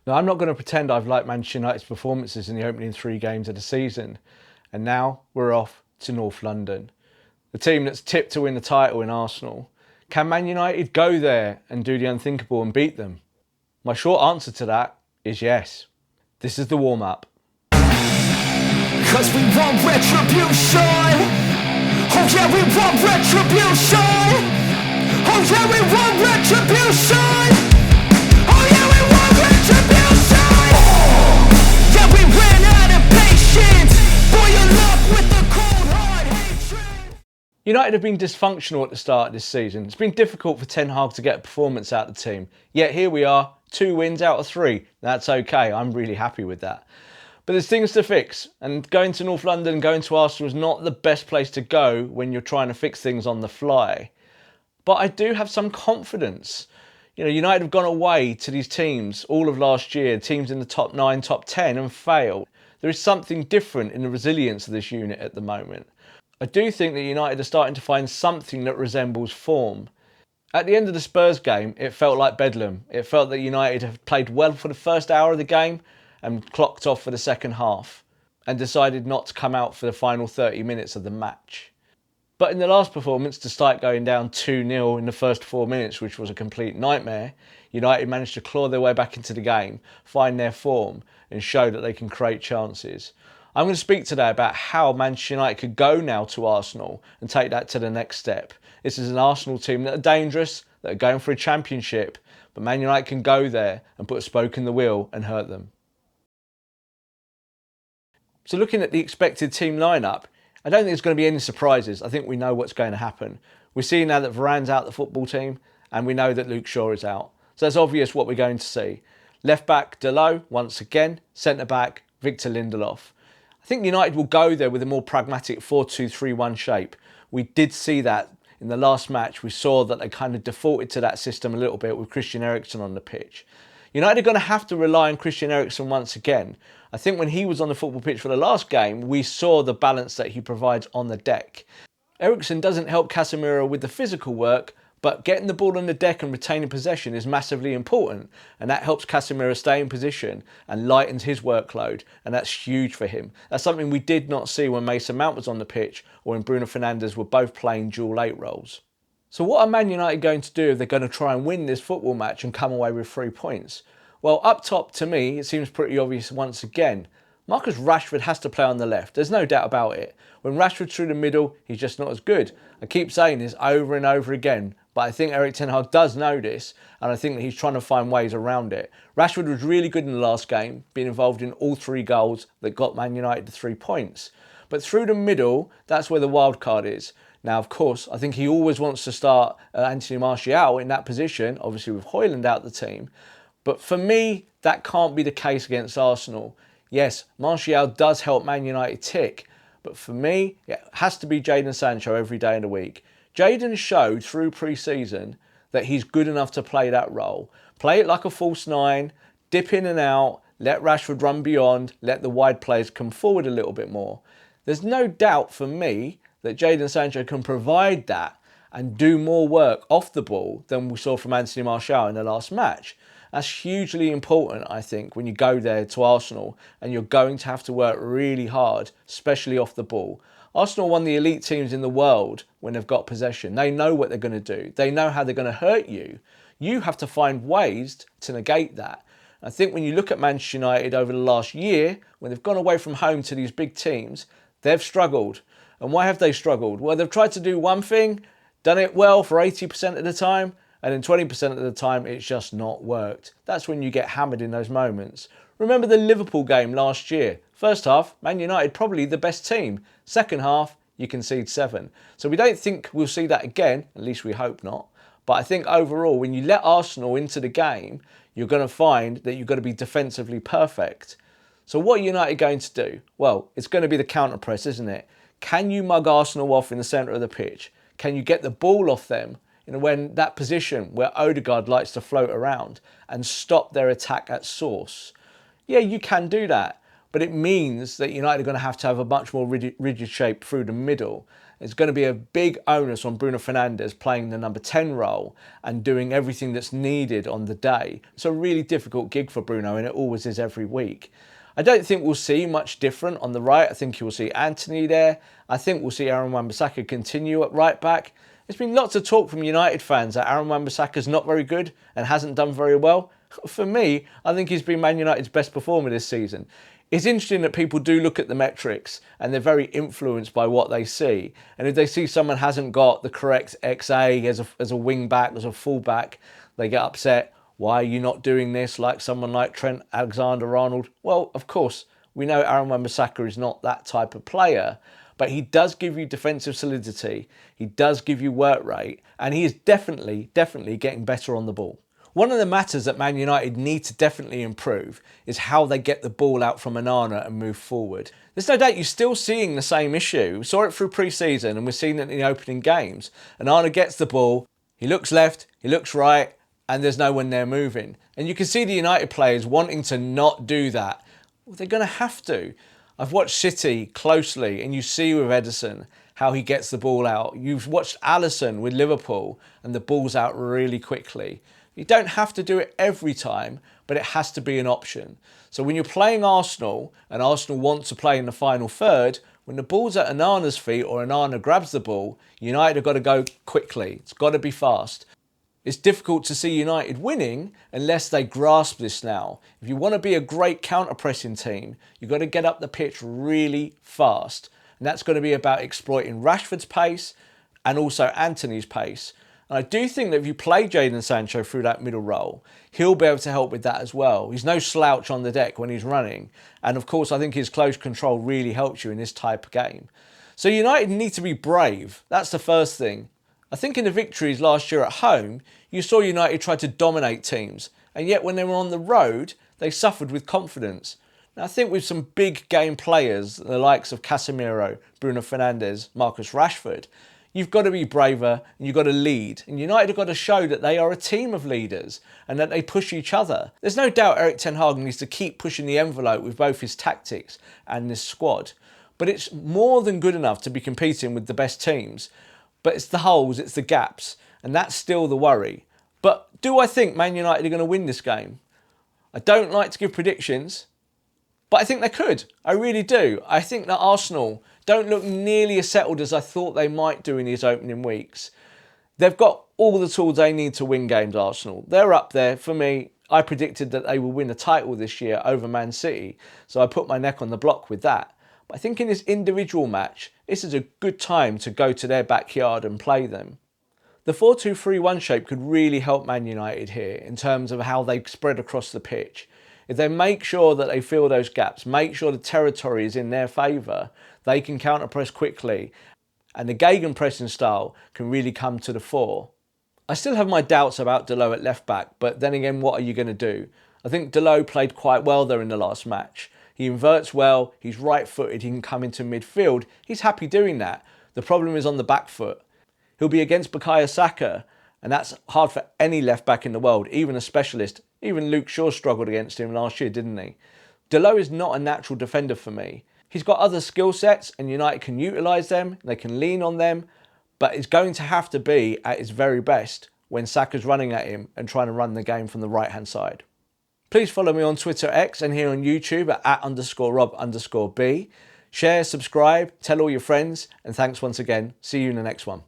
Now, I'm not going to pretend I've liked Manchester United's performances in the opening 3 games of the season. And now we're off to North London, the team that's tipped to win the title in Arsenal. Can Man United go there and do the unthinkable and beat them? My short answer to that is yes. This is the warm-up. Cause we want retribution. Oh yeah, we want retribution. Oh yeah, we want retribution. Oh yeah, we want retribution. Yeah, we ran out of patience. Boil up with the cold hard hatred. United have been dysfunctional at the start of this season. It's been difficult for Ten Hag to get a performance out of the team. Yet here we are, 2 wins out of 3. That's okay, I'm really happy with that. But there's things to fix, and going to North London, going to Arsenal is not the best place to go when you're trying to fix things on the fly. But I do have some confidence. United have gone away to these teams all of last year, teams in the top 9, top 10, and failed. There is something different in the resilience of this unit at the moment. I do think that United are starting to find something that resembles form. At the end of the Spurs game, it felt like bedlam. It felt that United have played well for the first hour of the game and clocked off for the second half and decided not to come out for the final 30 minutes of the match. But in the last performance, despite going down 2-0 in the first 4 minutes, which was a complete nightmare, United managed to claw their way back into the game, find their form and show that they can create chances. I'm going to speak today about how Manchester United could go now to Arsenal and take that to the next step. This is an Arsenal team that are dangerous, that are going for a championship, but Man United can go there and put a spoke in the wheel and hurt them. So looking at the expected team lineup, I don't think there's going to be any surprises. I think we know what's going to happen. We're seeing now that Varane's out of the football team, and we know that Luke Shaw is out. So it's obvious what we're going to see. Left back, Dalot, once again. Centre back, Victor Lindelof. I think United will go there with a more pragmatic 4-2-3-1 shape. We did see that in the last match. We saw that they kind of defaulted to that system a little bit with Christian Eriksen on the pitch. United are going to have to rely on Christian Eriksen once again. I think when he was on the football pitch for the last game, we saw the balance that he provides on the deck. Eriksen doesn't help Casemiro with the physical work, but getting the ball on the deck and retaining possession is massively important, and that helps Casemiro stay in position and lightens his workload, and that's huge for him. That's something we did not see when Mason Mount was on the pitch or when Bruno Fernandes were both playing dual 8 roles. So what are Man United going to do if they're going to try and win this football match and come away with 3 points? Well, up top, to me, it seems pretty obvious once again. Marcus Rashford has to play on the left. There's no doubt about it. When Rashford's through the middle, he's just not as good. I keep saying this over and over again, but I think Erik Ten Hag does know this, and I think that he's trying to find ways around it. Rashford was really good in the last game, being involved in all 3 goals that got Man United to 3 points. But through the middle, that's where the wild card is. Now, of course, I think he always wants to start Anthony Martial in that position, obviously with Hojlund out the team. But for me, that can't be the case against Arsenal. Yes, Martial does help Man United tick, but for me, it has to be Jadon Sancho every day of the week. Jadon showed through pre-season that he's good enough to play that role. Play it like a false 9, dip in and out, let Rashford run beyond, let the wide players come forward a little bit more. There's no doubt for me that Jadon Sancho can provide that and do more work off the ball than we saw from Anthony Martial in the last match. That's hugely important, I think, when you go there to Arsenal and you're going to have to work really hard, especially off the ball. Arsenal are one of the elite teams in the world when they've got possession. They know what they're going to do. They know how they're going to hurt you. You have to find ways to negate that. I think when you look at Manchester United over the last year, when they've gone away from home to these big teams, they've struggled. And why have they struggled? Well, they've tried to do one thing, done it well for 80% of the time, and then 20% of the time it's just not worked. That's when you get hammered in those moments. Remember the Liverpool game last year. First half, Man United probably the best team. Second half, you concede 7. So we don't think we'll see that again, at least we hope not. But I think overall, when you let Arsenal into the game, you're going to find that you've got to be defensively perfect. So what are United going to do? Well, it's going to be the counter press, isn't it? Can you mug Arsenal off in the centre of the pitch? Can you get the ball off them? When that position where Odegaard likes to float around and stop their attack at source. Yeah, you can do that, but it means that United are going to have a much more rigid shape through the middle. It's going to be a big onus on Bruno Fernandes playing the number 10 role and doing everything that's needed on the day. It's a really difficult gig for Bruno, and it always is every week. I don't think we'll see much different on the right. I think you'll see Antony there. I think we'll see Aaron Wan-Bissaka continue at right back. There's been lots of talk from United fans that Aaron Wan-Bissaka's not very good and hasn't done very well. For me, I think he's been Man United's best performer this season. It's interesting that people do look at the metrics and they're very influenced by what they see. And if they see someone hasn't got the correct XA as a wing back, as a full back, they get upset. Why are you not doing this like someone like Trent Alexander-Arnold? Well, of course, we know Aaron Wan-Bissaka is not that type of player, but he does give you defensive solidity, he does give you work rate, and he is definitely getting better on the ball. One of the matters that Man United need to definitely improve is how they get the ball out from Onana and move forward. There's no doubt you're still seeing the same issue. We saw it through pre-season and we're seeing it in the opening games. Onana gets the ball, he looks left, he looks right, and there's no one there moving. And you can see the United players wanting to not do that. Well, they're going to have to. I've watched City closely, and you see with Ederson how he gets the ball out. You've watched Alisson with Liverpool, and the ball's out really quickly. You don't have to do it every time, but it has to be an option. So when you're playing Arsenal, and Arsenal want to play in the final third, when the ball's at Onana's feet or Onana grabs the ball, United have got to go quickly. It's got to be fast. It's difficult to see United winning unless they grasp this now. If you want to be a great counter-pressing team, you've got to get up the pitch really fast. And that's going to be about exploiting Rashford's pace and also Antony's pace. And I do think that if you play Jadon Sancho through that middle role, he'll be able to help with that as well. He's no slouch on the deck when he's running. And of course, I think his close control really helps you in this type of game. So United need to be brave. That's the first thing. I think in the victories last year at home, you saw United try to dominate teams. And yet when they were on the road, they suffered with confidence. Now I think with some big game players, the likes of Casemiro, Bruno Fernandes, Marcus Rashford, you've got to be braver and you've got to lead. And United have got to show that they are a team of leaders and that they push each other. There's no doubt Erik ten Hag needs to keep pushing the envelope with both his tactics and this squad. But it's more than good enough to be competing with the best teams. But it's the holes, it's the gaps, and that's still the worry. But do I think Man United are going to win this game? I don't like to give predictions, but I think they could. I really do. I think that Arsenal don't look nearly as settled as I thought they might do in these opening weeks. They've got all the tools they need to win games, Arsenal. They're up there. For me, I predicted that they will win the title this year over Man City, so I put my neck on the block with that. But I think in this individual match, this is a good time to go to their backyard and play them. The 4-2-3-1 shape could really help Man United here in terms of how they spread across the pitch. If they make sure that they fill those gaps, make sure the territory is in their favour, they can counter-press quickly and the gegenpressing style can really come to the fore. I still have my doubts about Dalot at left back, but then again, what are you going to do? I think Dalot played quite well there in the last match. He inverts well, he's right-footed, he can come into midfield. He's happy doing that. The problem is on the back foot. He'll be against Bukayo Saka, and that's hard for any left-back in the world, even a specialist. Even Luke Shaw struggled against him last year, didn't he? Dalot is not a natural defender for me. He's got other skill sets, and United can utilise them, they can lean on them, but it's going to have to be at his very best when Saka's running at him and trying to run the game from the right-hand side. Please follow me on Twitter X and here on YouTube at @_Rob_B. Share, subscribe, tell all your friends, and thanks once again. See you in the next one.